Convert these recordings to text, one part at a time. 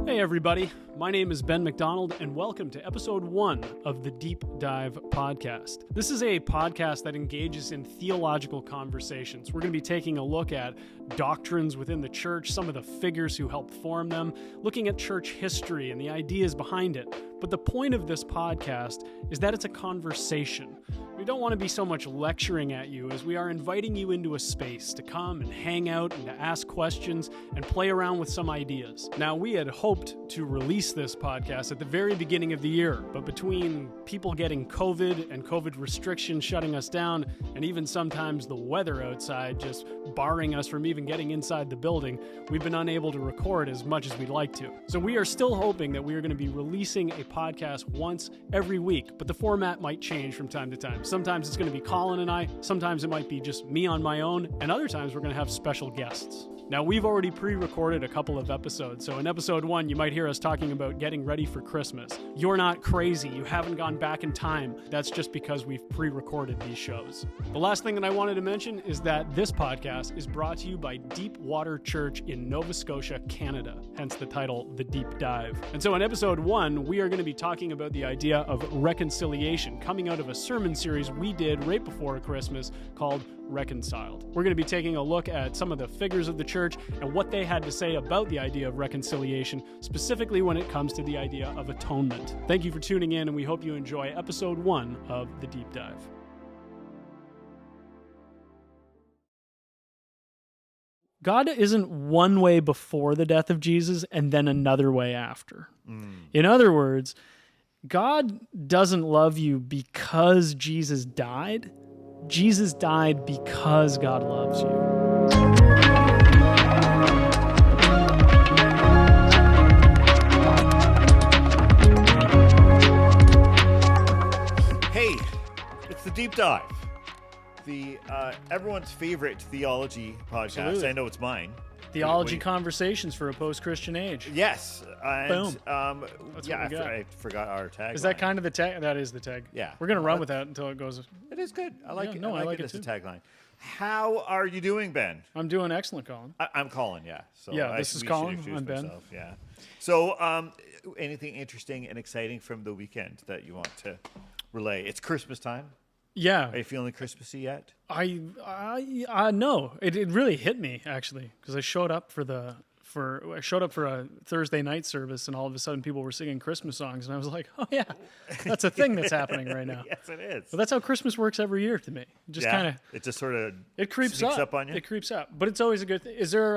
Hey everybody, my name is Ben McDonald and welcome to episode 1 of the Deep Dive podcast. This is a podcast that engages in theological conversations. We're going to be taking a look at doctrines within the church, some of the figures who helped form them, looking at church history and the ideas behind it. But the point of this podcast is that it's a conversation. We don't want to be so much lecturing at you as we are inviting you into a space to come and hang out and to ask questions and play around with some ideas. Now, we had hoped to release this podcast at the very beginning of the year, but between people getting COVID and COVID restrictions shutting us down, and even sometimes the weather outside just barring us from even getting inside the building, we've been unable to record as much as we'd like to. So we are still hoping that we are going to be releasing a podcast once every week, but the format might change from time to time. Sometimes it's going to be Colin and I, sometimes it might be just me on my own, and other times we're going to have special guests. Now, we've already pre-recorded a couple of episodes, so in episode 1, you might hear us talking about getting ready for Christmas. You're not crazy. You haven't gone back in time. That's just because we've pre-recorded these shows. The last thing that I wanted to mention is that this podcast is brought to you by Deepwater Church in Nova Scotia, Canada, hence the title, The Deep Dive. And so in episode 1, we are going to be talking about the idea of reconciliation coming out of a sermon series we did right before Christmas called Reconciled. We're going to be taking a look at some of the figures of the church and what they had to say about the idea of reconciliation, specifically when it comes to the idea of atonement. Thank you for tuning in, and we hope you enjoy episode 1 of The Deep Dive. God isn't one way before the death of Jesus and then another way after. In other words, God doesn't love you because Jesus died. Jesus died because God loves you. Hey, it's the Deep Dive, the everyone's favorite theology podcast. Absolutely. I know it's mine. Theology conversations for a post-Christian age. Yes. And, Boom. That's what we got. I forgot our tag. Is that kind of the tag? That is the tag. Yeah. We're going to run with that until it goes. It is good. I like it. No, I like it as too. a tagline. How are you doing, Ben? I'm doing excellent, Colin. I'm Colin, yeah. So this is Colin. I'm Ben. Myself, yeah. So anything interesting and exciting from the weekend that you want to relay? It's Christmas time. Yeah. Are you feeling Christmassy yet? I no. It really hit me actually because I showed up for a Thursday night service and all of a sudden people were singing Christmas songs and I was like, oh yeah, that's a thing that's happening right now. Yes, it is. But that's how Christmas works every year to me. It just sort of it creeps sneaks up on you. It creeps up, but it's always a good thing. Is there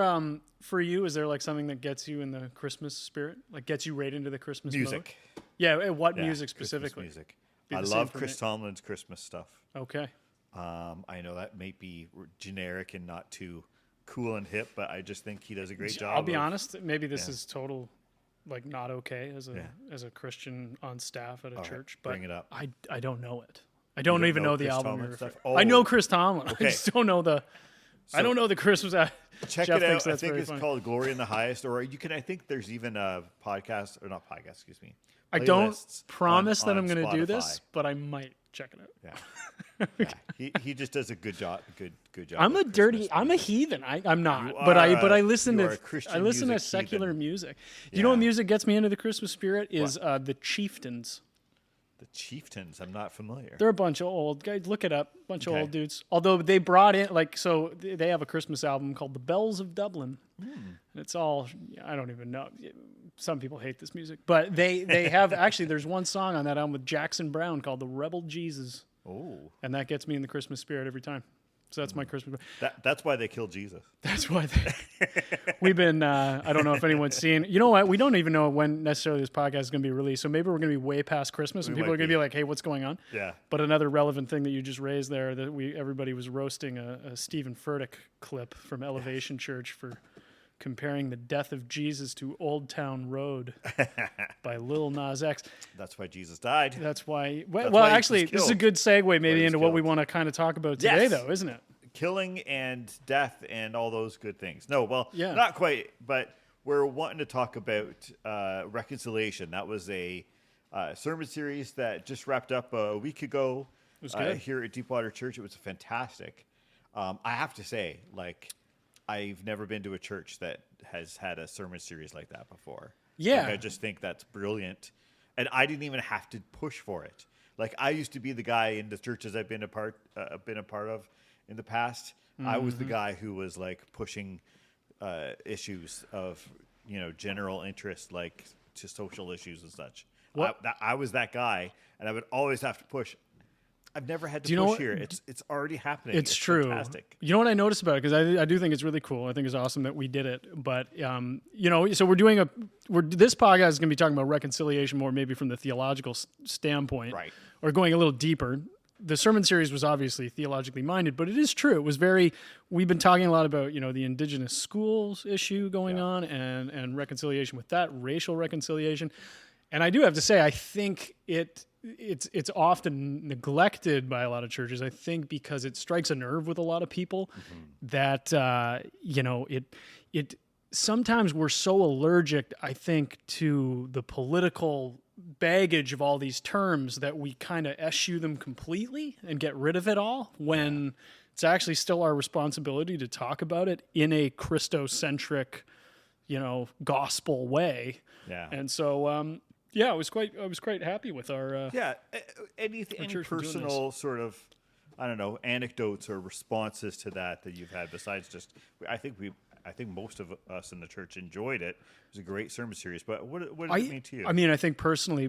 for you? Is there like something that gets you in the Christmas spirit, like gets you right into the Christmas music? Mode? Yeah, what music specifically? Christmas music. I love Chris Tomlin's Christmas stuff. Okay. I know that may be generic and not too cool and hip, but I just think he does a great job. I'll be honest. Maybe this is total, like, not okay as a Christian on staff at a church. But bring it up. I don't know it. I don't even know the Chris album. Tomlin stuff? I know Chris Tomlin. Okay. I just don't know the. So I don't know the Christmas. Check Jeff it thinks out. I that's think very it's funny. called Glory in the Highest, or you can. I think there's even a podcast, or not podcast. Excuse me. I don't playlists promise that on I'm going to do this, Spotify. but I might check it out. Yeah. Yeah. He just does a good job. Good job. I'm with a dirty. Christmas I'm a music. heathen. I'm not. You But are I listen you to are a Christian I listen to music secular heathen. music. You know what music gets me into the Christmas spirit is What? the Chieftains. The Chieftains. I'm not familiar. They're a bunch of old guys. Look it up. Bunch of Okay. old dudes. Although they brought in they have a Christmas album called The Bells of Dublin. And it's all I don't even know. Some people hate this music, but they have actually. There's one song on that album with Jackson Browne called "The Rebel Jesus." Oh, and that gets me in the Christmas spirit every time. So that's my Christmas. that's why they killed Jesus. That's why we've been. I don't know if anyone's seen. You know what? We don't even know when necessarily this podcast is going to be released. So maybe we're going to be way past Christmas, and people are going to be like, "Hey, what's going on?" Yeah. But another relevant thing that you just raised there that everybody was roasting a Stephen Furtick clip from Elevation Church for comparing the death of Jesus to Old Town Road by Lil Nas X. That's why Jesus died. That's why. why Well, he actually, was this is a killed. good segue maybe he was into what we killed. want to kind of talk about today, Yes. though, isn't it? Killing and death and all those good things. No, well, Yeah. not quite, but we're wanting to talk about reconciliation. That was a sermon series that just wrapped up a week ago was good. here at Deepwater Church. It was fantastic. I have to say, I've never been to a church that has had a sermon series like that before. Yeah. Like, I just think that's brilliant. And I didn't even have to push for it. Like, I used to be the guy in the churches I've been a part of in the past. I was the guy who was like pushing issues of, general interest, like to social issues and such. I was that guy, and I would always have to push. I've never had to push here. It's already happening. It's true. Fantastic. You know what I noticed about it? Because I do think it's really cool. I think it's awesome that we did it. But, so we're doing this podcast is going to be talking about reconciliation more maybe from the theological standpoint. Right. Or going a little deeper. The sermon series was obviously theologically minded, but it is true. It was we've been talking a lot about, the indigenous schools issue going on and reconciliation with that, racial reconciliation. And I do have to say, I think it's often neglected by a lot of churches, I think, because it strikes a nerve with a lot of people that, it sometimes we're so allergic, I think, to the political baggage of all these terms that we kind of eschew them completely and get rid of it all when it's actually still our responsibility to talk about it in a Christocentric, gospel way. Yeah. And so, I was quite happy with our any personal sort of, I don't know, anecdotes or responses to that you've had besides just I think most of us in the church enjoyed it. It was a great sermon series, but what did it mean to you? I mean, I think personally,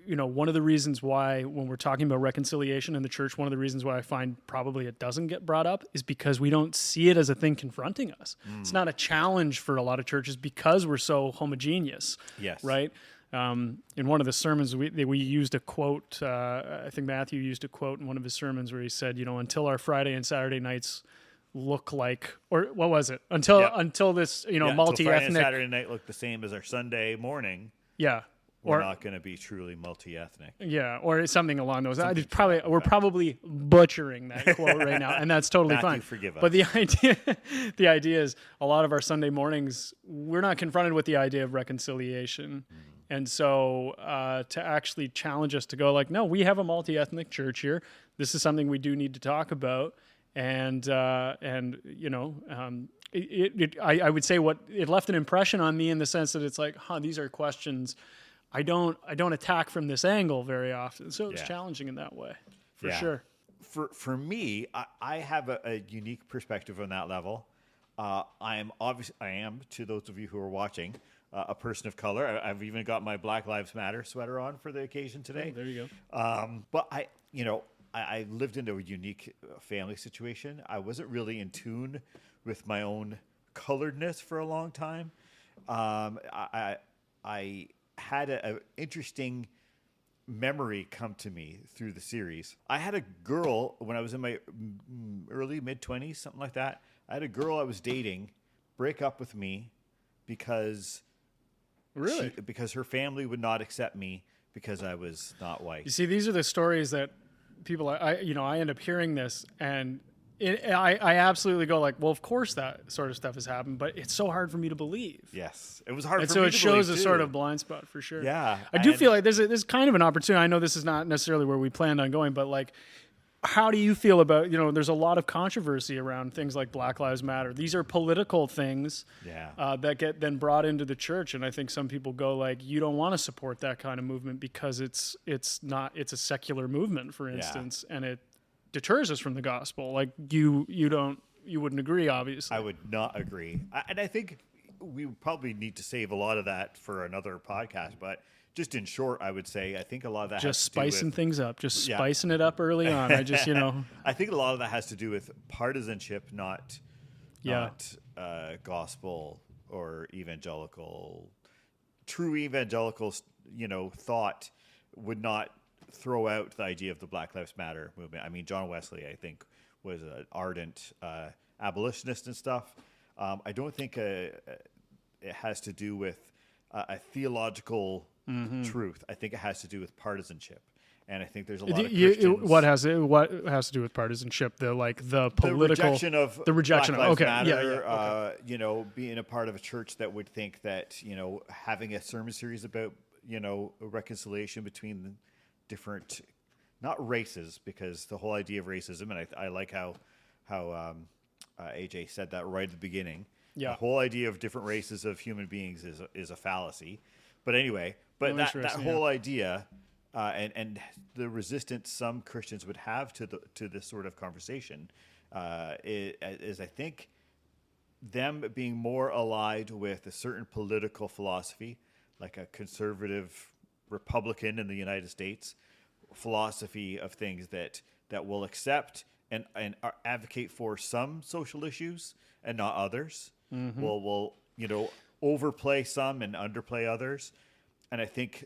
one of the reasons why when we're talking about reconciliation in the church, one of the reasons why I find probably it doesn't get brought up is because we don't see it as a thing confronting us. It's not a challenge for a lot of churches because we're so homogeneous. Yes. Right? In one of the sermons, we used a quote, I think Matthew used a quote in one of his sermons where he said, until our Friday and Saturday nights look like, or what was it? Until this, multi-ethnic. Friday and Saturday night look the same as our Sunday morning. Yeah. We're not going to be truly multi-ethnic. Yeah, or something along those lines. We're probably butchering that quote right now, and that's totally Matthew, fine. forgive us. But the idea is a lot of our Sunday mornings, we're not confronted with the idea of reconciliation. And so to actually challenge us to go like, no, we have a multi-ethnic church here. This is something we do need to talk about. And I would say it left an impression on me in the sense that it's like, these are questions I don't attack from this angle very often. So it's challenging in that way, for sure. For me, I have a unique perspective on that level. I am, to those of you who are watching, a person of color. I've even got my Black Lives Matter sweater on for the occasion today. Oh, there you go. But I lived in a unique family situation. I wasn't really in tune with my own coloredness for a long time. I had an interesting memory come to me through the series. I had a girl when I was in my early mid-20s, something like that. I had a girl I was dating break up with me because because her family would not accept me because I was not white. You see, these are the stories that people, I end up hearing this, and I absolutely go like, well, of course that sort of stuff has happened, but it's so hard for me to believe. Yes, it was hard and for so me it to shows believe a sort of blind spot for sure. Yeah, I do feel like there's kind of an opportunity. I know this is not necessarily where we planned on going, but like, how do you feel about, there's a lot of controversy around things like Black Lives Matter. These are political things that get then brought into the church. And I think some people go like, you don't want to support that kind of movement because it's a secular movement, for instance, and it deters us from the gospel. Like you wouldn't agree, obviously. I would not agree. And I think we probably need to save a lot of that for another podcast, but just in short, I would say I think a lot of that just has to do with spicing things up, spicing it up early on. I just, I think a lot of that has to do with partisanship, not gospel or evangelical. True evangelical, thought would not throw out the idea of the Black Lives Matter movement. I mean, John Wesley, I think, was an ardent abolitionist and stuff. I don't think it has to do with a theological truth. I think it has to do with partisanship, and I think there's a lot of Christians. What has to do with partisanship? The political the rejection of okay, Matter, being a part of a church that would think that having a sermon series about a reconciliation between the different, not races, because the whole idea of racism, and I like how AJ said that right at the beginning. Yeah. The whole idea of different races of human beings is a fallacy. But anyway, but that interesting, whole idea and the resistance some Christians would have to this sort of conversation is I think them being more allied with a certain political philosophy, like a conservative Republican in the United States philosophy of things that will accept and advocate for some social issues and not others. Will overplay some and underplay others. And I think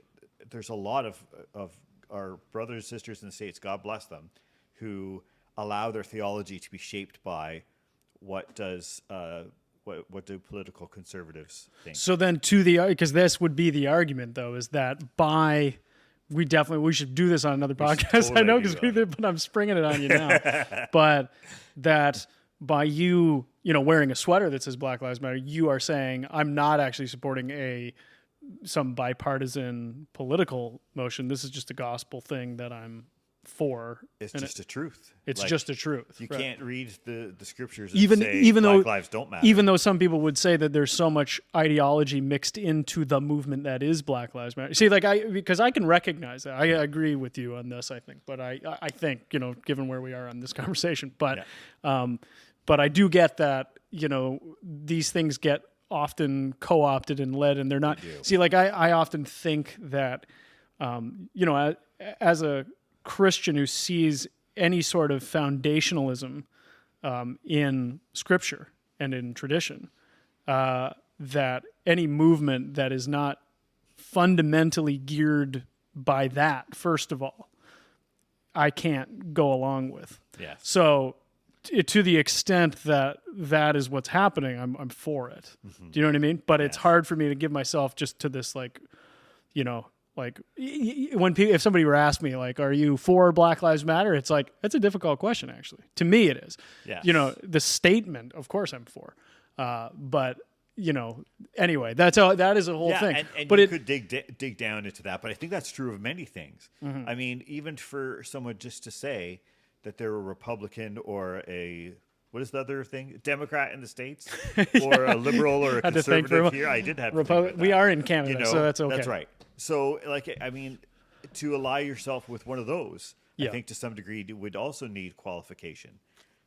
there's a lot of our brothers and sisters in the States, God bless them, who allow their theology to be shaped by what do political conservatives think. So then because this would be the argument though, is that we should do this on another podcast. Totally I know but I'm springing it on you now. But that by you wearing a sweater that says Black Lives Matter, you are saying I'm not actually supporting some bipartisan political motion. This is just a gospel thing that I'm for. It's just a truth. It's just a truth. You right. can't read the scriptures and say Black lives don't matter. Even though some people would say that there's so much ideology mixed into the movement that is Black Lives Matter. See, because I can recognize that. I agree with you on this, I think. But I think, given where we are on this conversation. But but I do get that, these things get often co-opted and led, and they're not. See, I often think that, as a Christian who sees any sort of foundationalism in Scripture and in tradition, that any movement that is not fundamentally geared by that, first of all, I can't go along with. Yes. So to the extent that is what's happening, I'm for it. Mm-hmm. Do you know what I mean? But it's hard for me to give myself just to this, if somebody were asked me, are you for Black Lives Matter? It's that's a difficult question, actually. To me, it is. Yes. The statement, of course I'm for. But, anyway, that is a whole thing. And but you could dig down into that, but I think that's true of many things. Mm-hmm. I mean, even for someone just to say that they're a Republican or what is the other thing? Democrat in the States, or a liberal or a conservative here. I did have to think about that. We are in Canada, so that's okay. That's right. So, to ally yourself with one of those, I think to some degree would also need qualification.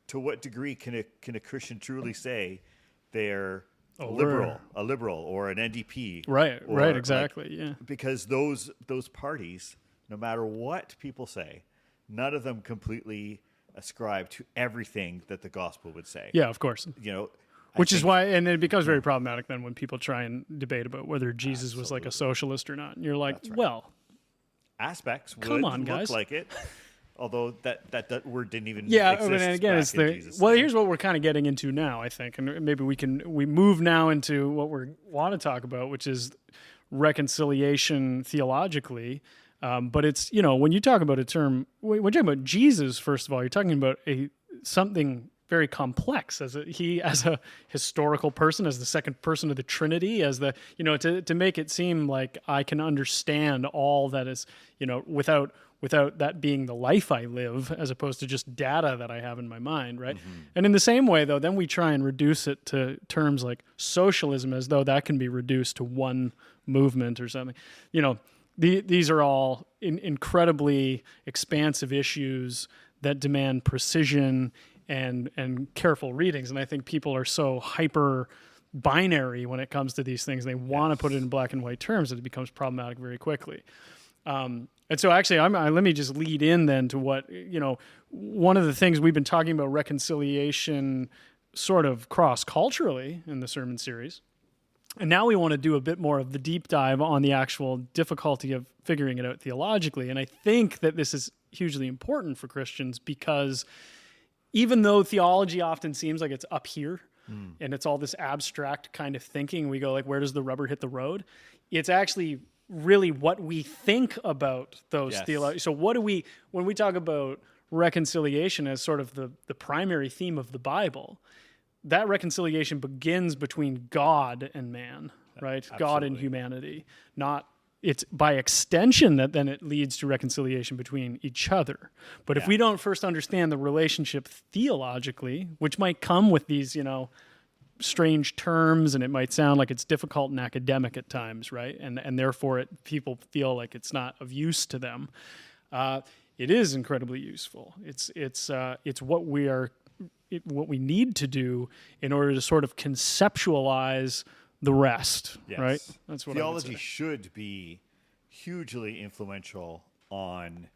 To what degree can a Christian truly say they're a liberal or an NDP? Right, exactly, Because those parties, no matter what people say, none of them completely ascribe to everything that the gospel would say. Yeah, of course. Which is why, and it becomes very problematic then when people try and debate about whether Jesus was like a socialist or not. And you're like, well, aspects come would on, guys. look like it. Although that word didn't even exist. And again, it's here's what we're kind of getting into now, I think, and maybe we move now into what we want to talk about, which is reconciliation theologically. But it's, when you talk about a term, when you talk about Jesus, first of all, you're talking about something very complex as a historical person, as the second person of the Trinity, as the, to make it seem like I can understand all that is, without that being the life I live, as opposed to just data that I have in my mind, right? Mm-hmm. And in the same way, though, then we try and reduce it to terms like socialism, as though that can be reduced to one movement or something. These are all incredibly expansive issues that demand precision and careful readings. And I think people are so hyper binary when it comes to these things. They want to put it in black and white terms, that it becomes problematic very quickly. And so actually, let me just lead in then to what, one of the things we've been talking about, reconciliation sort of cross-culturally in the sermon series. And now we want to do a bit more of the deep dive on the actual difficulty of figuring it out theologically. And I think that this is hugely important for Christians, because even though theology often seems like it's up here and it's all this abstract kind of thinking, we go where does the rubber hit the road? It's actually really what we think about those theologies. So when we talk about reconciliation as sort of the primary theme of the Bible, that reconciliation begins between God and man, right? Absolutely. God and humanity. It's by extension that then it leads to reconciliation between each other. But if we don't first understand the relationship theologically, which might come with these, strange terms, and it might sound like it's difficult and academic at times, right? And therefore people feel like it's not of use to them. It is incredibly useful. It's what what we need to do in order to sort of conceptualize the rest, Yes. right? That's what theology should be hugely influential on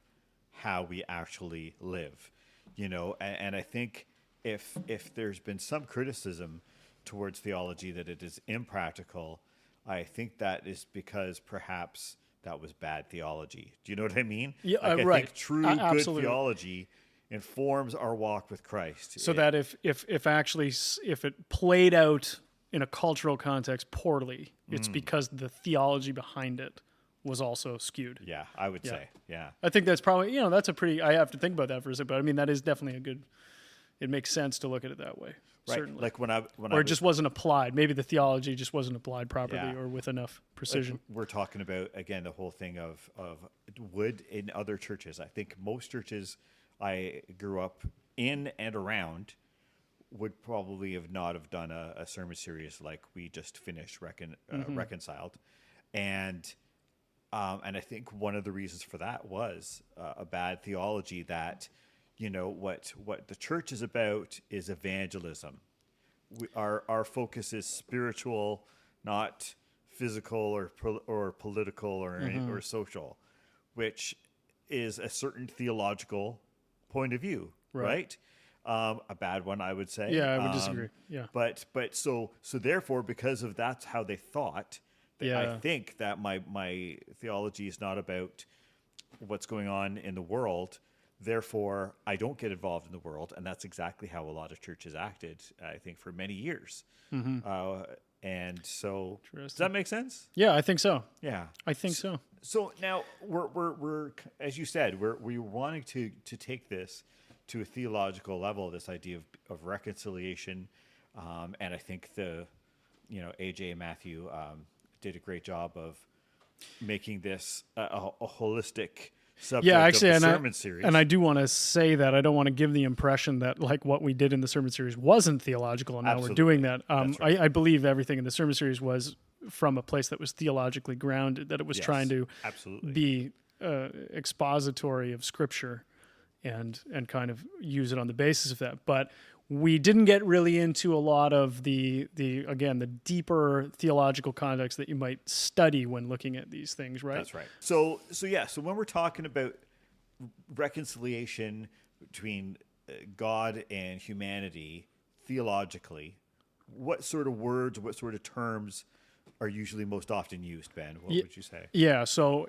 how we actually live, and I think if there's been some criticism towards theology that it is impractical, I think that is because perhaps that was bad theology. Do you know what I mean? Yeah, I right. think true good theology informs our walk with Christ. So that if it played out in a cultural context poorly, it's because the theology behind it was also skewed. Yeah, I would say. Yeah. I think that's probably, that's a pretty, I have to think about that for a second, but I mean, that is definitely it makes sense to look at it that way. Right. Certainly. Like when it just wasn't applied. Maybe the theology just wasn't applied properly Yeah. or with enough precision. Like we're talking about, again, the whole thing of would in other churches. I think most churches I grew up in and around would probably not have done a sermon series like we just finished Reconciled. And I think one of the reasons for that was a bad theology that, what the church is about is evangelism. Our focus is spiritual, not physical or political or social, which is a certain theological point of view, right? A bad one, I would say. Yeah, I would disagree. Yeah, but so therefore, because of that's how they thought. I think that my theology is not about what's going on in the world. Therefore, I don't get involved in the world, and that's exactly how a lot of churches acted, I think, for many years. And so, does that make sense? Yeah, I think so. Yeah, I think so. So now we're as you said, we're wanting to take this to a theological level, this idea of reconciliation, and I think AJ and Matthew did a great job of making this a holistic subject of the sermon series. And I do want to say that I don't want to give the impression that like what we did in the sermon series wasn't theological, and now we're doing that. That's right. I believe everything in the sermon series was from a place that was theologically grounded, that it was trying to be expository of Scripture and kind of use it on the basis of that. But we didn't get really into a lot of the deeper theological context that you might study when looking at these things, right? That's right. So when we're talking about reconciliation between God and humanity theologically, what sort of words, what sort of terms are usually most often used, Ben? What would you say? Yeah, so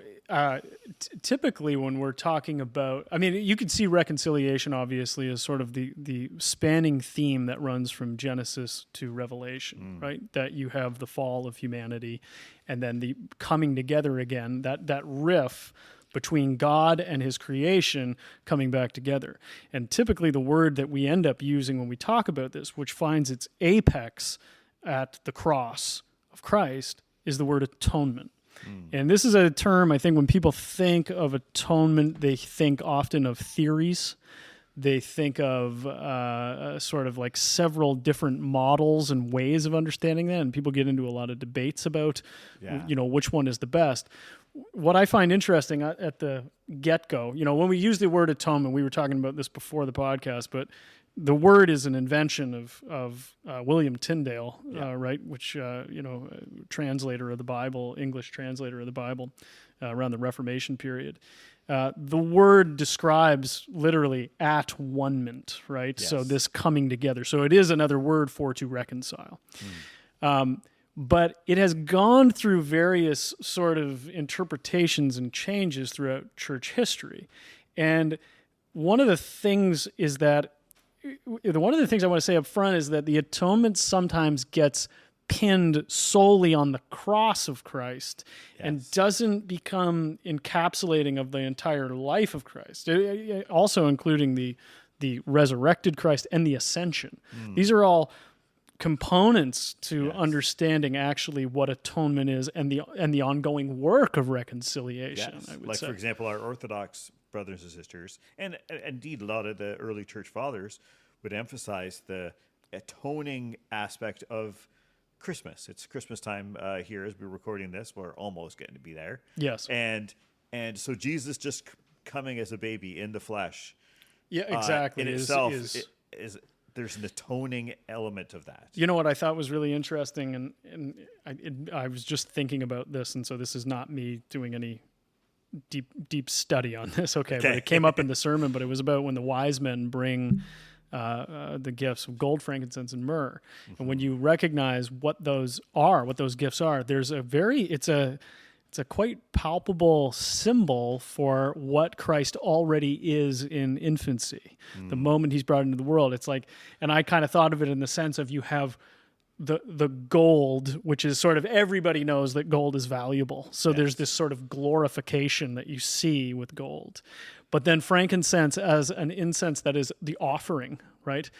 typically when we're talking about, I mean, you could see reconciliation obviously as sort of the spanning theme that runs from Genesis to Revelation, right? That you have the fall of humanity and then the coming together again, that riff between God and his creation coming back together. And typically the word that we end up using when we talk about this, which finds its apex at the cross of Christ, is the word atonement. And this is a term, I think, when people think of atonement, they think often of theories. They think of sort of like several different models and ways of understanding that, and people get into a lot of debates about, which one is the best. What I find interesting at the get-go, when we use the word atonement, we were talking about this before the podcast, but the word is an invention of William Tyndale, right? Which translator of the Bible, English translator of the Bible, around the Reformation period. The word describes literally at-one-ment, right? Yes. So this coming together. So it is another word for to reconcile. But it has gone through various sort of interpretations and changes throughout church history, and one of the things I want to say up front is that the atonement sometimes gets pinned solely on the cross of Christ and doesn't become encapsulating of the entire life of Christ, also including the resurrected Christ and the ascension. These are all components to understanding actually what atonement is and the ongoing work of reconciliation, I would say. For example, our Orthodox brothers and sisters, and indeed a lot of the early church fathers would emphasize the atoning aspect of Christmas. It's Christmas time here as we're recording this. We're almost getting to be there. Yes. And so Jesus just coming as a baby in the flesh. Yeah, exactly. In itself is there's an atoning element of that. You know what I thought was really interesting, and I was just thinking about this, and so this is not me doing any deep study on this. Okay, but it came up in the sermon, but it was about when the wise men bring the gifts of gold, frankincense, and myrrh. Mm-hmm. And when you recognize what those gifts are, there's it's a quite palpable symbol for what Christ already is in infancy. The moment he's brought into the world, it's like, and I kind of thought of it in the sense of you have the gold, which is sort of, everybody knows that gold is valuable. So there's this sort of glorification that you see with gold. But then frankincense as an incense that is the offering, right?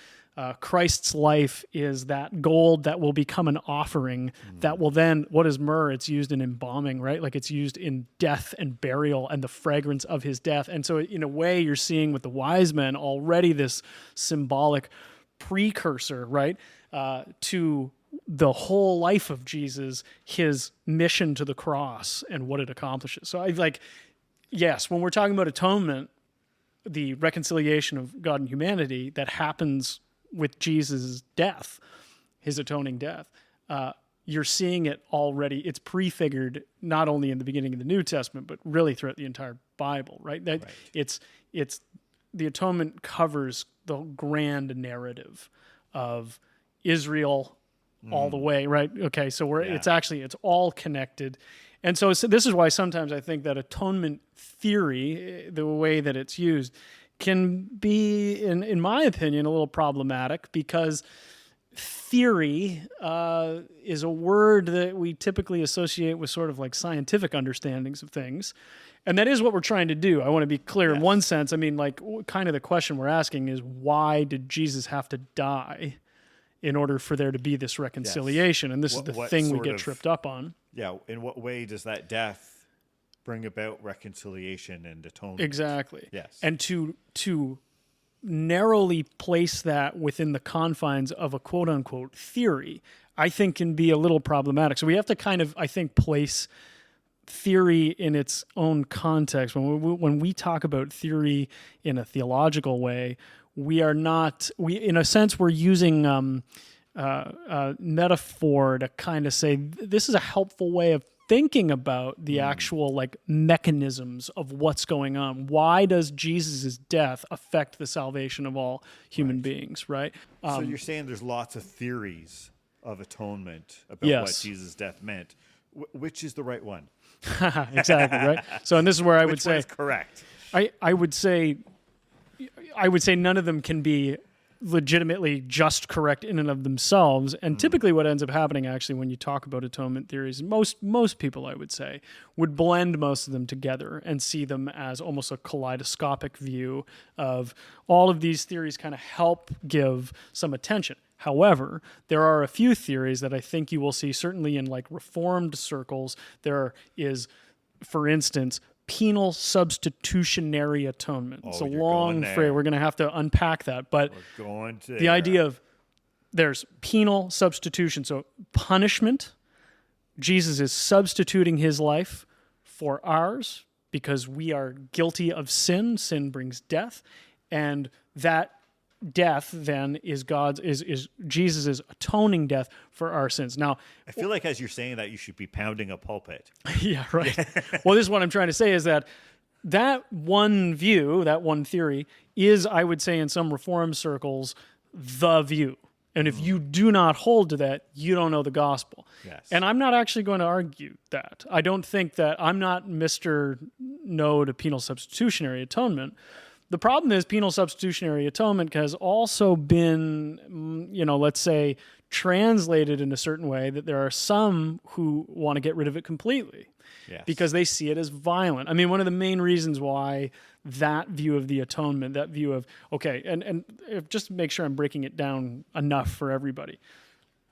Christ's life is that gold that will become an offering that will then, what is myrrh? It's used in embalming, right? Like it's used in death and burial and the fragrance of his death. And so in a way you're seeing with the wise men already this symbolic precursor, right? To the whole life of Jesus, his mission to the cross and what it accomplishes. So yes, when we're talking about atonement, the reconciliation of God and humanity that happens with Jesus' death, his atoning death, you're seeing it already. It's prefigured not only in the beginning of the New Testament, but really throughout the entire Bible, right? It's the atonement covers the grand narrative of Israel all the way, right? Okay, so it's all connected. And so this is why sometimes I think that atonement theory, the way that it's used, can be, in my opinion, a little problematic, because theory is a word that we typically associate with sort of like scientific understandings of things. And that is what we're trying to do. I want to be clear in one sense. I mean, like, kind of the question we're asking is, why did Jesus have to die in order for there to be this reconciliation? And this is the thing we get tripped up on. Yeah. In what way does that death bring about reconciliation and atonement? Exactly. Yes. And to narrowly place that within the confines of a quote unquote theory, I think can be a little problematic. So we have to kind of, I think, place theory in its own context. When we talk about theory in a theological way, in a sense, we're using metaphor to kind of say, this is a helpful way of thinking about the actual like mechanisms of what's going on. Why does Jesus' death affect the salvation of all human beings, right? So you're saying there's lots of theories of atonement about what Jesus' death meant. Which is the right one? Exactly, right? So, and this is where I would say, is correct? I would say none of them can be legitimately just correct in and of themselves. And typically what ends up happening actually when you talk about atonement theories, most people, I would say, would blend most of them together and see them as almost a kaleidoscopic view of all of these theories kind of help give some attention. However, there are a few theories that I think you will see certainly in like Reformed circles. There is, for instance, penal substitutionary atonement. It's a long phrase. We're going to have to unpack that. But the idea of there's penal substitution. So punishment, Jesus is substituting his life for ours because we are guilty of sin. Sin brings death. And that death then is Jesus' atoning death for our sins. Now, I feel like as you're saying that, you should be pounding a pulpit. Yeah, right. Well, this is what I'm trying to say is that one view, that one theory is, I would say in some Reformed circles, the view. And if you do not hold to that, you don't know the gospel. Yes. And I'm not actually going to argue that. I don't think that I'm not Mr. No to penal substitutionary atonement. The problem is penal substitutionary atonement has also been, let's say, translated in a certain way that there are some who want to get rid of it completely because they see it as violent. I mean, one of the main reasons why that view of the atonement, that view of, okay, and just to make sure I'm breaking it down enough for everybody.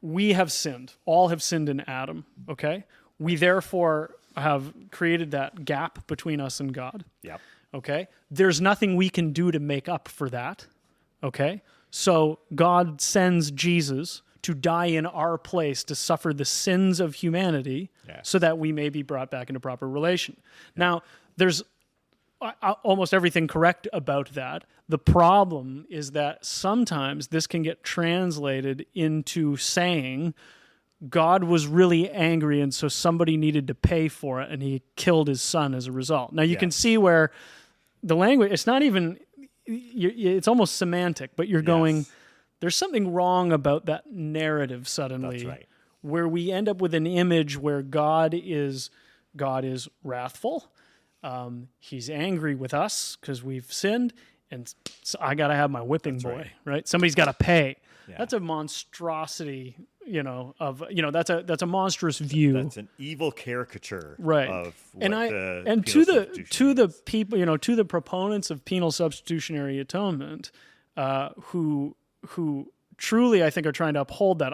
We have sinned. All have sinned in Adam, okay? We therefore have created that gap between us and God. Yep. Okay? There's nothing we can do to make up for that. Okay? So God sends Jesus to die in our place to suffer the sins of humanity so that we may be brought back into proper relation. Now, there's almost everything correct about that. The problem is that sometimes this can get translated into saying God was really angry and so somebody needed to pay for it and he killed his son as a result. Now, you can see where the language, it's not even, it's almost semantic, but you're going, there's something wrong about that narrative suddenly. That's right. Where we end up with an image where God is wrathful. He's angry with us because we've sinned, and so I got to have my whipping boy, right? Somebody's got to pay. Yeah. That's a monstrosity, that's a monstrous view. That's an evil caricature, right? Of what and to the people, to the proponents of penal substitutionary atonement, who truly, I think, are trying to uphold that.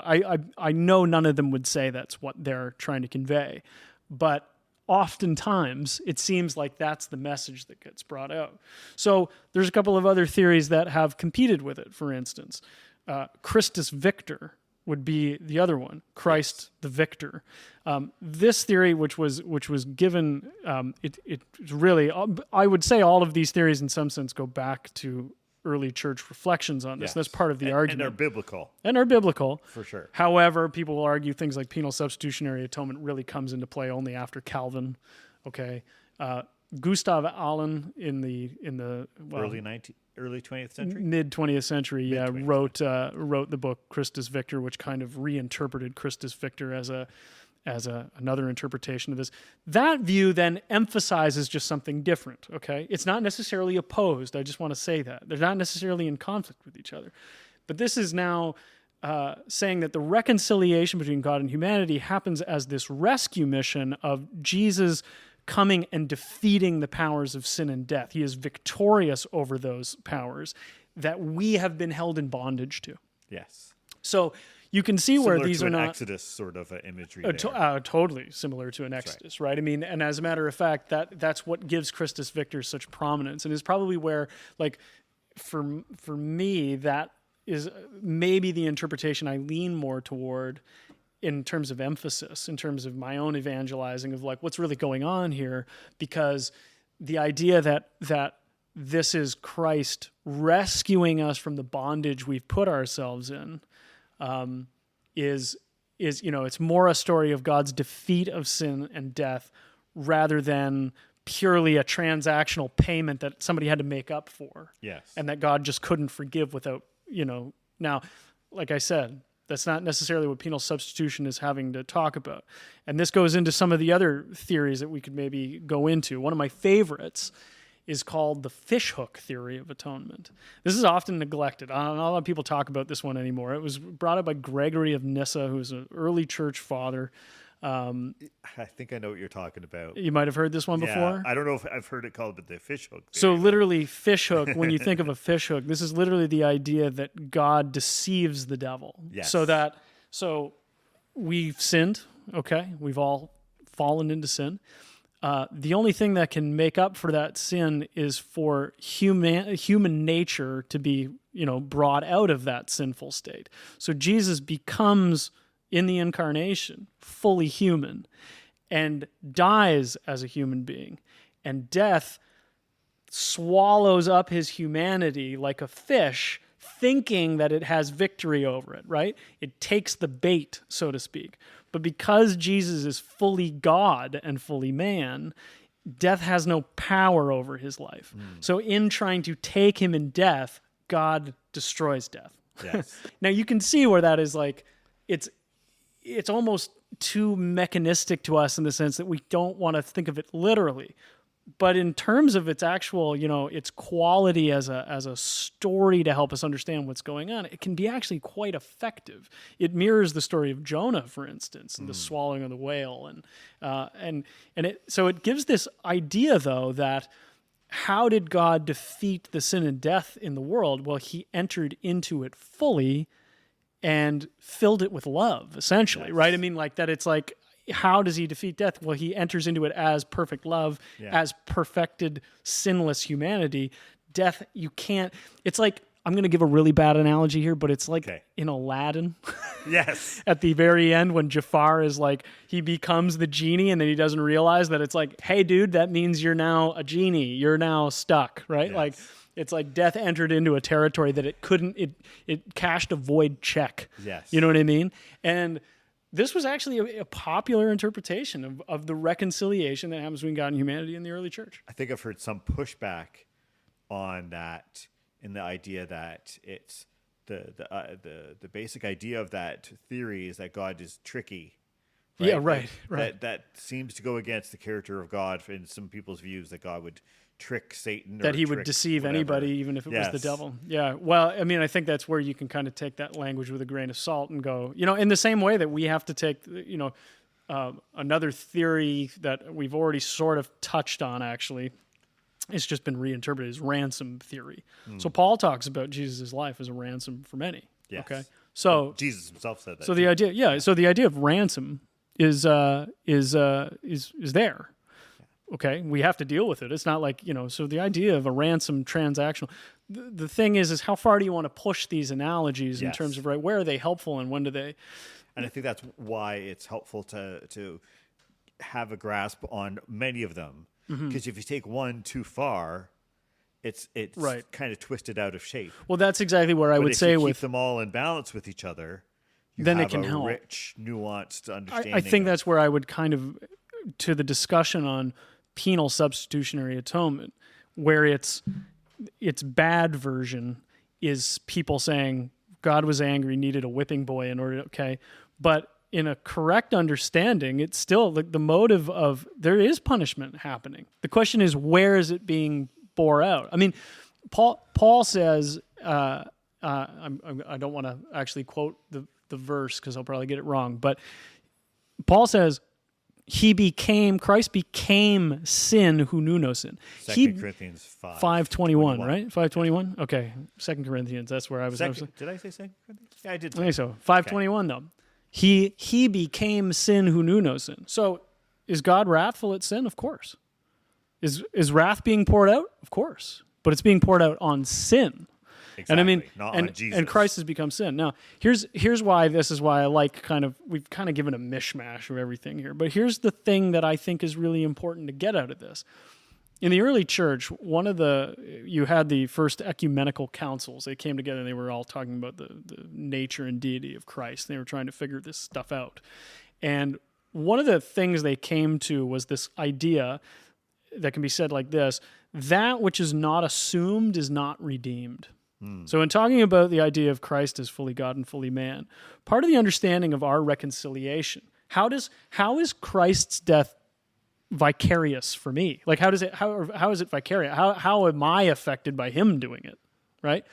I know none of them would say that's what they're trying to convey, but oftentimes it seems like that's the message that gets brought out. So there's a couple of other theories that have competed with it. For instance, Christus Victor would be the other one, Christ the Victor. This theory, which was given, it really, I would say all of these theories in some sense go back to early church reflections on this. Yes. That's part of the argument. And are biblical. For sure. For sure. However, people will argue things like penal substitutionary atonement really comes into play only after Calvin. Okay. Gustav Allen in the early 20th century? Mid 20th century, wrote the book Christus Victor, which kind of reinterpreted Christus Victor as another interpretation of this. That view then emphasizes just something different, okay? It's not necessarily opposed. I just want to say that. They're not necessarily in conflict with each other. But this is now saying that the reconciliation between God and humanity happens as this rescue mission of Jesus coming and defeating the powers of sin and death. He is victorious over those powers that we have been held in bondage to. Yes. So you can see similar where these to are an not Exodus sort of imagery. Totally similar to an Exodus, right? I mean, and as a matter of fact, that's what gives Christus Victor such prominence, and is probably where, like, for me, that is maybe the interpretation I lean more toward in terms of emphasis, in terms of my own evangelizing of like what's really going on here, because the idea that this is Christ rescuing us from the bondage we've put ourselves in. Is it's more a story of God's defeat of sin and death rather than purely a transactional payment that somebody had to make up for. Yes. And that God just couldn't forgive without, Now, like I said, that's not necessarily what penal substitution is having to talk about. And this goes into some of the other theories that we could maybe go into. One of my favorites is called the Fishhook theory of atonement. This is often neglected. Not a lot of people talk about this one anymore. It was brought up by Gregory of Nyssa, who was an early church father. I think I know what you're talking about. You might have heard this one before. I don't know if I've heard it called, but the fishhook. So literally, fishhook, when you think of a fishhook, this is literally the idea that God deceives the devil. Yes. So we've sinned, okay? We've all fallen into sin. The only thing that can make up for that sin is for human nature to be, brought out of that sinful state. So Jesus becomes, in the incarnation, fully human and dies as a human being. And death swallows up his humanity like a fish, thinking that it has victory over it, right? It takes the bait, so to speak. But because Jesus is fully God and fully man, death has no power over his life. So in trying to take him in death, God destroys death. Yes. Now you can see where that is like, it's almost too mechanistic to us in the sense that we don't want to think of it literally. But in terms of its actual, its quality as a story to help us understand what's going on, it can be actually quite effective. It mirrors the story of Jonah, for instance, and the swallowing of the whale, so it gives this idea, though, that how did God defeat the sin and death in the world? Well, he entered into it fully and filled it with love, essentially, yes. Right? I mean, like that. It's like, how does he defeat death? Well, he enters into it as perfect love, as perfected, sinless humanity. Death, you can't. It's like I'm going to give a really bad analogy here, but it's like Okay. in Aladdin. Yes. At the very end when Jafar is like, he becomes the genie and then he doesn't realize that it's like, hey, dude, that means you're now a genie. You're now stuck, right? Yes. Like, it's like death entered into a territory that it cashed a void check. Yes. You know what I mean? And this was actually a popular interpretation of the reconciliation that happens between God and humanity in the early church. I think I've heard some pushback on that, in the idea that it's the basic idea of that theory is that God is tricky. Right? Yeah, right. That seems to go against the character of God in some people's views, that God would trick Satan, That or he would trick deceive whatever. anybody, even if it was the Yes. devil. Yeah. Well, I mean, I think that's where you can kind of take that language with a grain of salt and go, in the same way that we have to take, another theory that we've already sort of touched on, actually. It's just been reinterpreted as ransom theory. So Paul talks about Jesus' life as a ransom for many. Yes. Okay. So Jesus himself said that. So too. the idea of ransom is there. Okay, we have to deal with it. It's not like, so the idea of a ransom transactional, the thing is how far do you want to push these analogies in Yes. terms of, right, where are they helpful and when do they? And I think that's why it's helpful to have a grasp on many of them, because if you take one too far, it's Right. kind of twisted out of shape. Well, that's exactly where I But would if say you keep with, them all in balance with each other, you then it have can a help. rich, nuanced understanding. I think of- that's where I would kind of, to the discussion on penal substitutionary atonement, where its bad version is people saying God was angry, needed a whipping boy in order to, okay. But in a correct understanding, it's still the motive of there is punishment happening. The question is, where is it being bore out? I mean, Paul says, I don't want to actually quote the verse because I'll probably get it wrong, but Paul says, Christ became sin who knew no sin. 2 Corinthians 5:21, right? 5:21? Okay. 2 Corinthians, that's where I was. Did I say 2 Corinthians? Yeah, I did. I think so. 5:21 though. He became sin who knew no sin. So is God wrathful at sin? Of course. Is wrath being poured out? Of course. But it's being poured out on sin. Exactly. And I mean, not on Jesus. and Christ has become sin. Now, here's why this is why I like we've kind of given a mishmash of everything here. But here's the thing that I think is really important to get out of this. In the early church, you had the first ecumenical councils. They came together and they were all talking about the nature and deity of Christ. They were trying to figure this stuff out. And one of the things they came to was this idea that can be said like this: that which is not assumed is not redeemed. So in talking about the idea of Christ as fully God and fully man, part of the understanding of our reconciliation, how is Christ's death vicarious for me? Like how is it vicarious? How am I affected by him doing it? Right?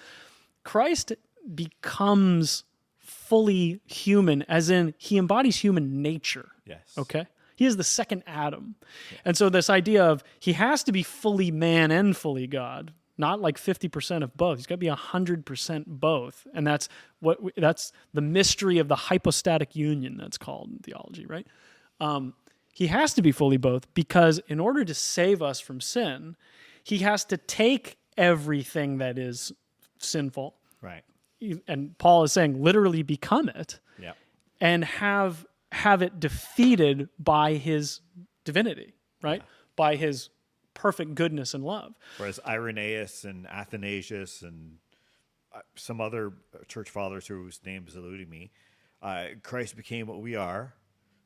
Christ becomes fully human, as in he embodies human nature. Yes. Okay? He is the second Adam. Yeah. And so this idea of he has to be fully man and fully God, not like 50% of both. He's got to be 100% both. And that's the mystery of the hypostatic union, that's called in theology, right? He has to be fully both because in order to save us from sin, he has to take everything that is sinful. Right. And Paul is saying literally become it. Yeah. And have it defeated by his divinity, right? Yeah. By his perfect goodness and love. Whereas Irenaeus and Athanasius and some other church fathers whose name is eluding me, Christ became what we are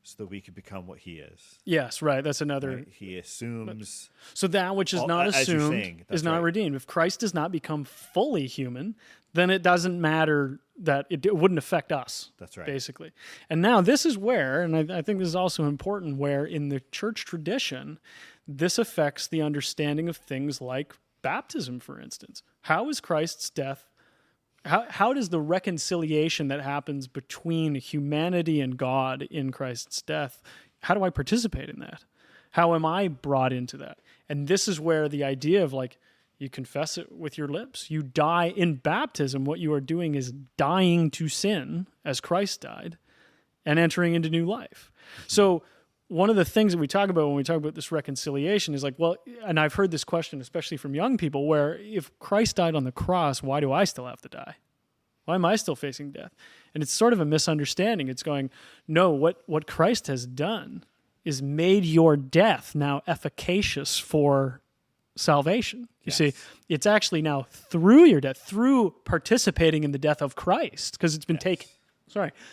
so that we could become what he is. Yes, right. That's another. Right? He assumes. So that which is not assumed is not redeemed. If Christ does not become fully human, then it doesn't matter that it wouldn't affect us. That's right. Basically. And now this is where, and I think this is also important, where in the church tradition, this affects the understanding of things like baptism, for instance. How is Christ's death, how does the reconciliation that happens between humanity and God in Christ's death, how do I participate in that? How am I brought into that? And this is where the idea of like, you confess it with your lips. You die in baptism. What you are doing is dying to sin as Christ died and entering into new life. So one of the things that we talk about when we talk about this reconciliation is like, well, and I've heard this question, especially from young people, where if Christ died on the cross, why do I still have to die? Why am I still facing death? And it's sort of a misunderstanding. It's going, no, what Christ has done is made your death now efficacious for salvation. You see, it's actually now through your death, through participating in the death of Christ, because it's been taken,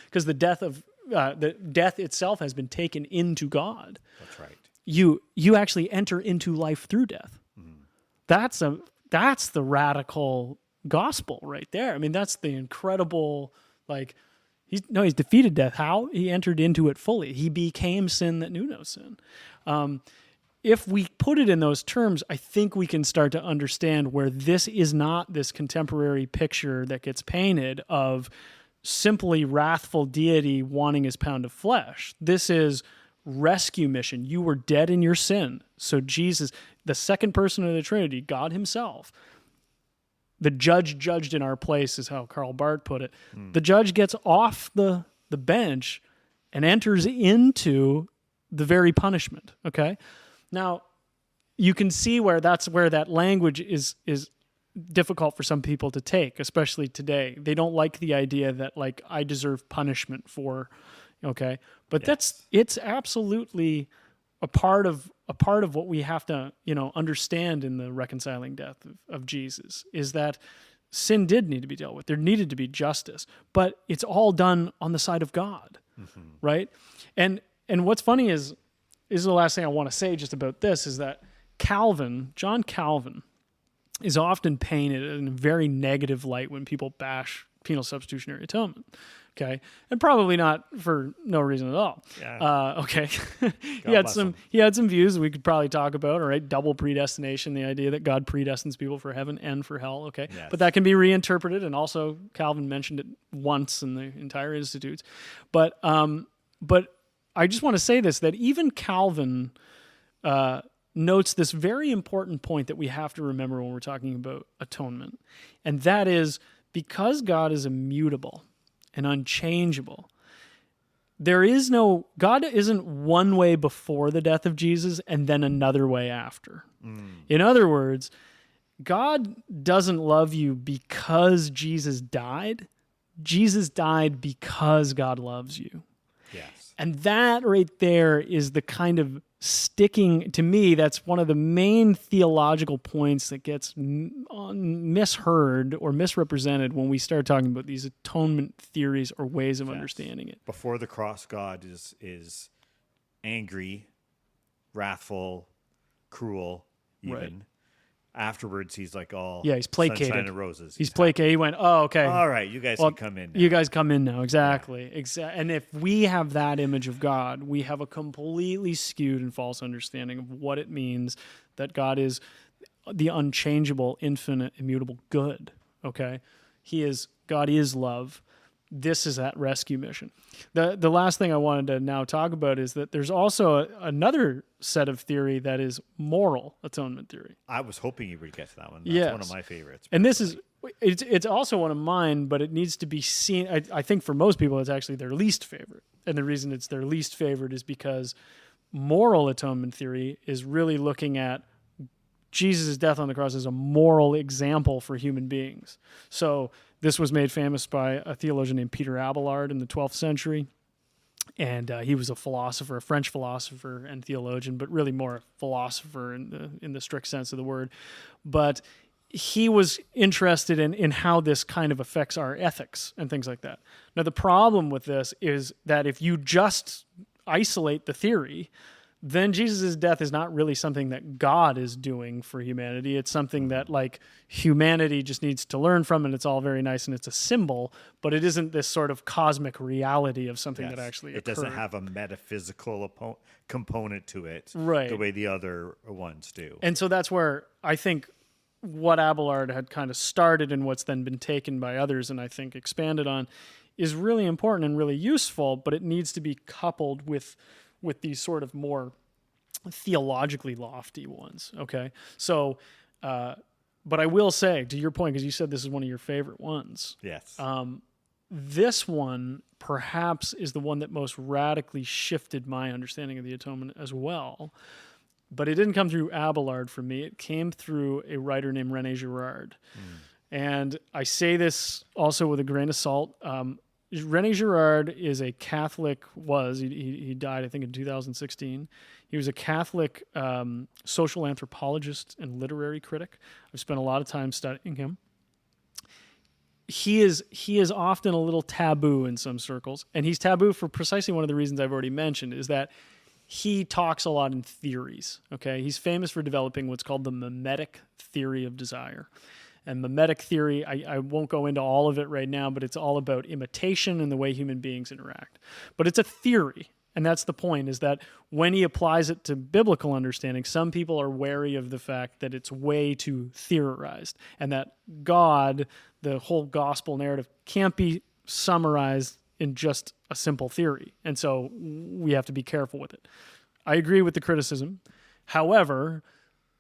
because the death itself has been taken into God. That's right. You actually enter into life through death. Mm. That's the radical gospel right there. I mean, that's the incredible, like, he's defeated death. How? He entered into it fully. He became sin that knew no sin. If we put it in those terms, I think we can start to understand where this is not this contemporary picture that gets painted of simply wrathful deity wanting his pound of flesh. This is rescue mission. You were dead in your sin. So Jesus, the second person of the Trinity, God himself, the judge judged in our place is how Karl Barth put it. The judge gets off the bench and enters into the very punishment, okay? Now, you can see where that language is difficult for some people to take, especially today. They don't like the idea that, like, I deserve punishment for, okay? But it's absolutely a part of what we have to, understand in the reconciling death of Jesus, is that sin did need to be dealt with. There needed to be justice, but it's all done on the side of God, right? And what's funny is the last thing I want to say just about this, is that John Calvin, is often painted in a very negative light when people bash penal substitutionary atonement. Okay, and probably not for no reason at all. Yeah. Okay, he had some views we could probably talk about. All right, double predestination, the idea that God predestines people for heaven and for hell. Okay, yes. But that can be reinterpreted, and also Calvin mentioned it once in the entire Institutes. But I just want to say this, that even Calvin notes this very important point that we have to remember when we're talking about atonement, and that is, because God is immutable and unchangeable, God isn't one way before the death of Jesus and then another way after. In other words, God doesn't love you because Jesus died. Jesus died because God loves you. Yes. And that right there is the kind of sticking, to me, that's one of the main theological points that gets misheard or misrepresented when we start talking about these atonement theories or ways of understanding it. Before the cross, God is angry, wrathful, cruel, even. Right. Afterwards, he's like all he's placated. Sunshine and roses. He's placated. He went, oh, okay. All right, you guys can come in now. You guys come in now, exactly. And if we have that image of God, we have a completely skewed and false understanding of what it means that God is the unchangeable, infinite, immutable good, okay? God is love. This is that rescue mission. The last thing I wanted to now talk about is that there's also another set of theory that is moral atonement theory. I was hoping you would get to that one. That's one of my favorites. And it's also one of mine, but it needs to be seen. I think for most people, it's actually their least favorite. And the reason it's their least favorite is because moral atonement theory is really looking at Jesus' death on the cross as a moral example for human beings. So this was made famous by a theologian named Peter Abelard in the 12th century. And he was a French philosopher and theologian, but really more a philosopher in the strict sense of the word. But he was interested in how this kind of affects our ethics and things like that. Now, the problem with this is that if you just isolate the theory, then Jesus' death is not really something that God is doing for humanity. It's something that, like, humanity just needs to learn from, and it's all very nice, and it's a symbol, but it isn't this sort of cosmic reality of something that actually occurred. It doesn't have a metaphysical component to it, right, the way the other ones do. And so that's where I think what Abelard had kind of started and what's then been taken by others and I think expanded on is really important and really useful, but it needs to be coupled with these sort of more theologically lofty ones, okay? So, but I will say, to your point, because you said this is one of your favorite ones. Yes. this one perhaps is the one that most radically shifted my understanding of the atonement as well. But it didn't come through Abelard for me. It came through a writer named René Girard. And I say this also with a grain of salt. René Girard is a Catholic, he died, I think, in 2016. He was a Catholic social anthropologist and literary critic. I've spent a lot of time studying him. He is often a little taboo in some circles, and he's taboo for precisely one of the reasons I've already mentioned, is that he talks a lot in theories, okay? He's famous for developing what's called the Memetic theory of desire. And Memetic theory, I won't go into all of it right now, but it's all about imitation and the way human beings interact. But it's a theory, and that's the point, is that when he applies it to biblical understanding, some people are wary of the fact that it's way too theorized, and that God, the whole gospel narrative, can't be summarized in just a simple theory. And so we have to be careful with it. I agree with the criticism. However,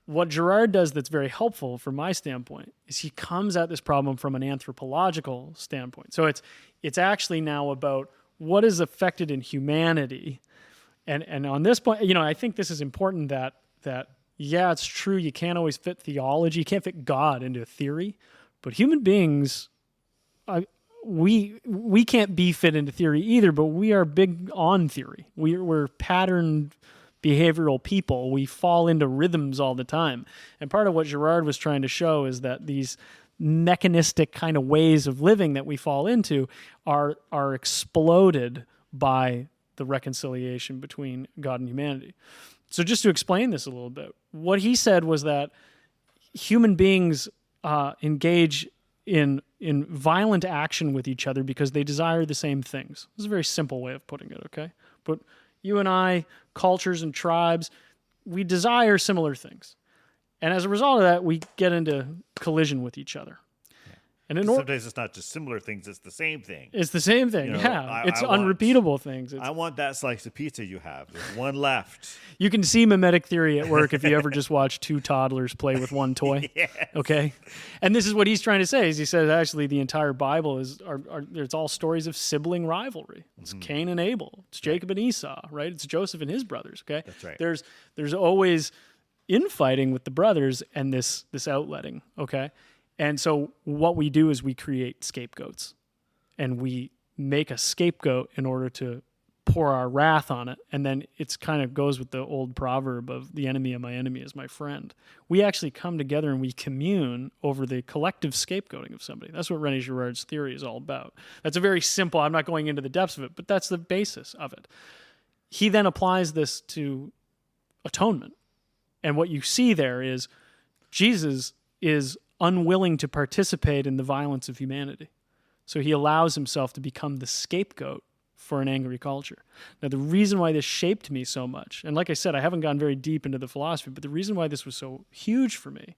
what Girard does that's very helpful from my standpoint is he comes at this problem from an anthropological standpoint. So it's actually now about what is affected in humanity. And on this point, I think this is important that yeah, it's true, you can't always fit theology, you can't fit God into a theory, but human beings, we can't be fit into theory either, but we are big on theory. We're patterned behavioral people. We fall into rhythms all the time. And part of what Girard was trying to show is that these mechanistic kind of ways of living that we fall into are exploded by the reconciliation between God and humanity. So just to explain this a little bit, what he said was that human beings engage in violent action with each other because they desire the same things. This is a very simple way of putting it, okay? But you and I, cultures and tribes, we desire similar things. And as a result of that, we get into collision with each other. Yeah. And sometimes it's not just similar things, it's the same thing. It's the same thing, it's unrepeatable things. I want that slice of pizza you have. There's one left. You can see Memetic theory at work if you ever just watch two toddlers play with one toy. Yes. Okay? And this is what he's trying to say, is he says actually the entire Bible it's all stories of sibling rivalry. It's Cain and Abel. It's Jacob and Esau, right? It's Joseph and his brothers, okay? That's right. There's always infighting with the brothers and this outletting, okay? And so what we do is we create scapegoats, and we make a scapegoat in order to pour our wrath on it. And then it's kind of goes with the old proverb of the enemy of my enemy is my friend. We actually come together and we commune over the collective scapegoating of somebody. That's what René Girard's theory is all about. That's a very simple, I'm not going into the depths of it, but that's the basis of it. He then applies this to atonement. And what you see there is Jesus is unwilling to participate in the violence of humanity. So he allows himself to become the scapegoat for an angry culture. Now, the reason why this shaped me so much, and like I said, I haven't gone very deep into the philosophy, but the reason why this was so huge for me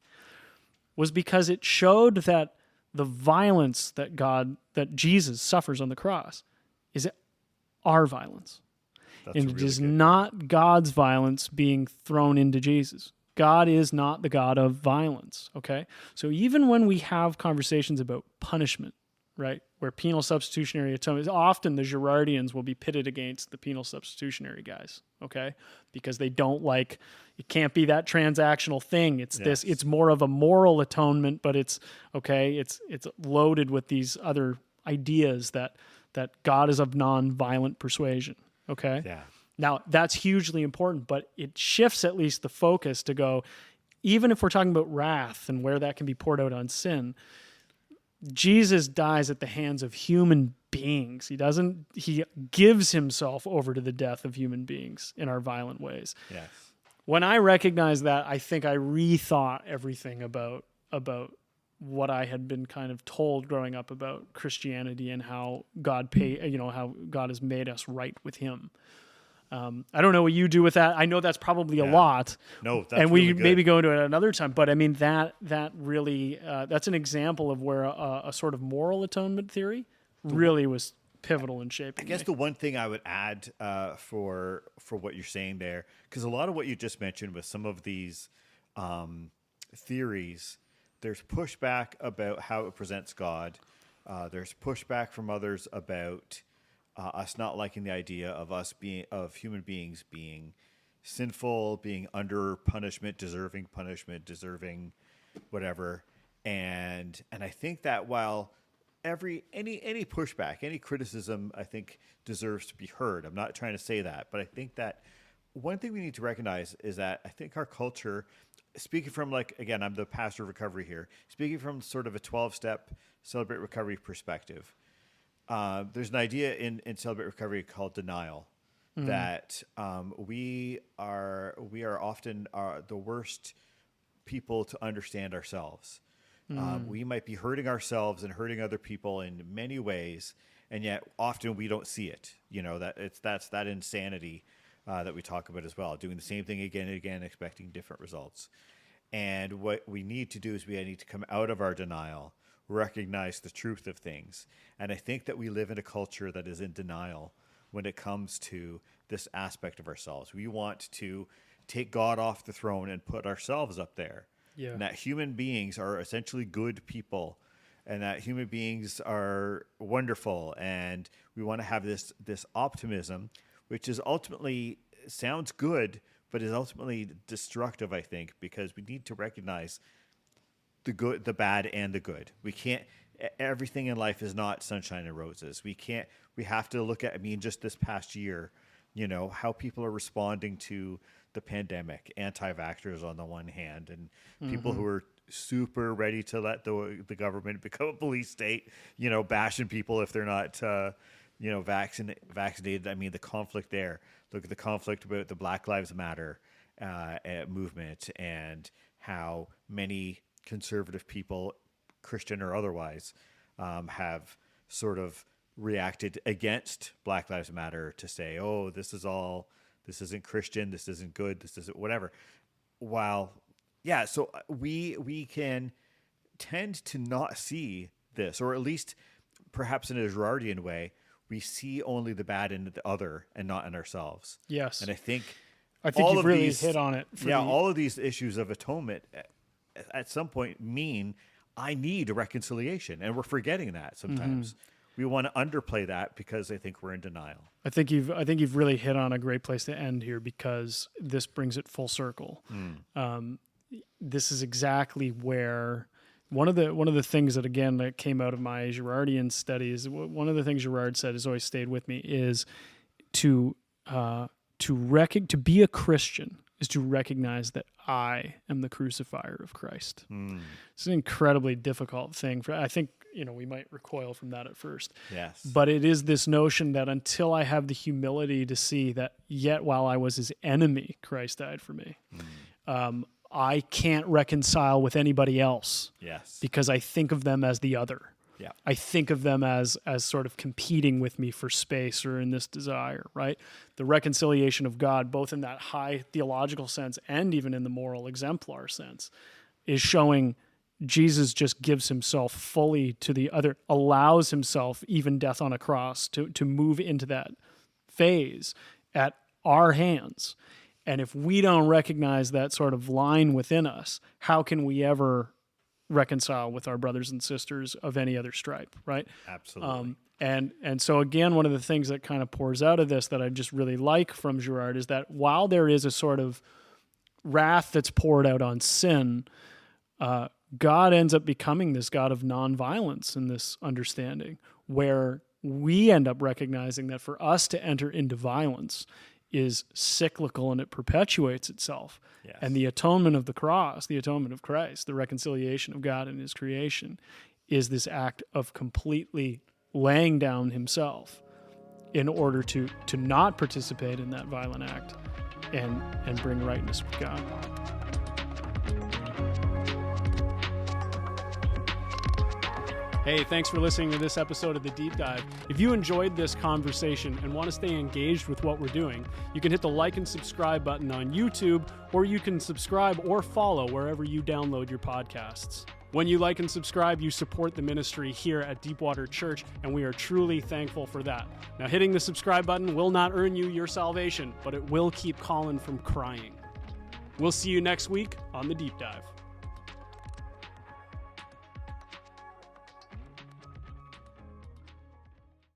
was because it showed that the violence that Jesus suffers on the cross is our violence. And it is not God's violence being thrown into Jesus. God is not the God of violence, okay? So even when we have conversations about punishment, right, where penal substitutionary atonement, often the Girardians will be pitted against the penal substitutionary guys, okay? Because they don't like, it can't be that transactional thing. It's it's more of a moral atonement, but it's loaded with these other ideas that God is of non-violent persuasion. Okay. Yeah. Now that's hugely important, but it shifts at least the focus to go, even if we're talking about wrath and where that can be poured out on sin, Jesus dies at the hands of human beings. He gives himself over to the death of human beings in our violent ways. Yes. When I recognize that, I think I rethought everything about what I had been kind of told growing up about Christianity and how God how God has made us right with him. I don't know what you do with that. I know that's probably a lot. No, that's and we really good. Maybe go into it another time. But I mean that really that's an example of where a sort of moral atonement theory really was pivotal in shaping. I guess me. the one thing I would add for what you're saying there, because a lot of what you just mentioned with some of these theories, there's pushback about how it presents God. There's pushback from others about us not liking the idea of human beings being sinful, being under punishment, deserving whatever. And I think that while any pushback, any criticism, I think deserves to be heard. I'm not trying to say that, but I think that one thing we need to recognize is that I think our culture, speaking from, like, again, I'm the pastor of recovery here, speaking from sort of a 12-step Celebrate Recovery perspective, there's an idea in Celebrate Recovery called denial, that we are often the worst people to understand ourselves. We might be hurting ourselves and hurting other people in many ways, and yet often we don't see it. That's that insanity that we talk about as well, doing the same thing again and again, expecting different results. And what we need to do is we need to come out of our denial, recognize the truth of things. And I think that we live in a culture that is in denial when it comes to this aspect of ourselves. We want to take God off the throne and put ourselves up there. Yeah. And that human beings are essentially good people, and that human beings are wonderful. And we want to have this optimism, which is ultimately sounds good, but is ultimately destructive, I think, because we need to recognize the good, the bad, and the good. We can't, everything in life is not sunshine and roses. We have to look at, just this past year, how people are responding to the pandemic, anti-vaxxers on the one hand, and people who are super ready to let the government become a police state, bashing people if they're not, vaccinated. The conflict there. Look at the conflict about the Black Lives Matter movement, and how many conservative people, Christian or otherwise, have sort of reacted against Black Lives Matter to say, oh, this isn't Christian, this isn't good, this isn't whatever. So we can tend to not see this, or at least perhaps in a Girardian way, we see only the bad in the other and not in ourselves. Yes. And I think you've really hit on it. All of these issues of atonement at some point mean I need a reconciliation, and we're forgetting that sometimes. We want to underplay that because I think we're in denial. I think you've really hit on a great place to end here, because this brings it full circle. This is exactly where one of the things that, again, that came out of my Girardian studies, one of the things Girard said has always stayed with me, is to be a Christian is to recognize that I am the crucifier of Christ. It's an incredibly difficult thing. I think, we might recoil from that at first. Yes. But it is this notion that until I have the humility to see that yet while I was his enemy, Christ died for me, I can't reconcile with anybody else. Yes. Because I think of them as the other. Yeah. I think of them as sort of competing with me for space or in this desire, right? The reconciliation of God, both in that high theological sense and even in the moral exemplar sense, is showing Jesus just gives himself fully to the other, allows himself, even death on a cross, to move into that phase at our hands. And if we don't recognize that sort of line within us, how can we ever reconcile with our brothers and sisters of any other stripe, right? Absolutely. And so again, one of the things that kind of pours out of this that I just really like from Girard is that while there is a sort of wrath that's poured out on sin, God ends up becoming this God of nonviolence in this understanding, where we end up recognizing that for us to enter into violence is cyclical and it perpetuates itself. Yes. And the atonement of the cross, the atonement of Christ, the reconciliation of God in his creation, is this act of completely laying down himself in order to not participate in that violent act and bring rightness with God. Hey, thanks for listening to this episode of The Deep Dive. If you enjoyed this conversation and want to stay engaged with what we're doing, you can hit the like and subscribe button on YouTube, or you can subscribe or follow wherever you download your podcasts. When you like and subscribe, you support the ministry here at Deepwater Church, and we are truly thankful for that. Now, hitting the subscribe button will not earn you your salvation, but it will keep Colin from crying. We'll see you next week on The Deep Dive.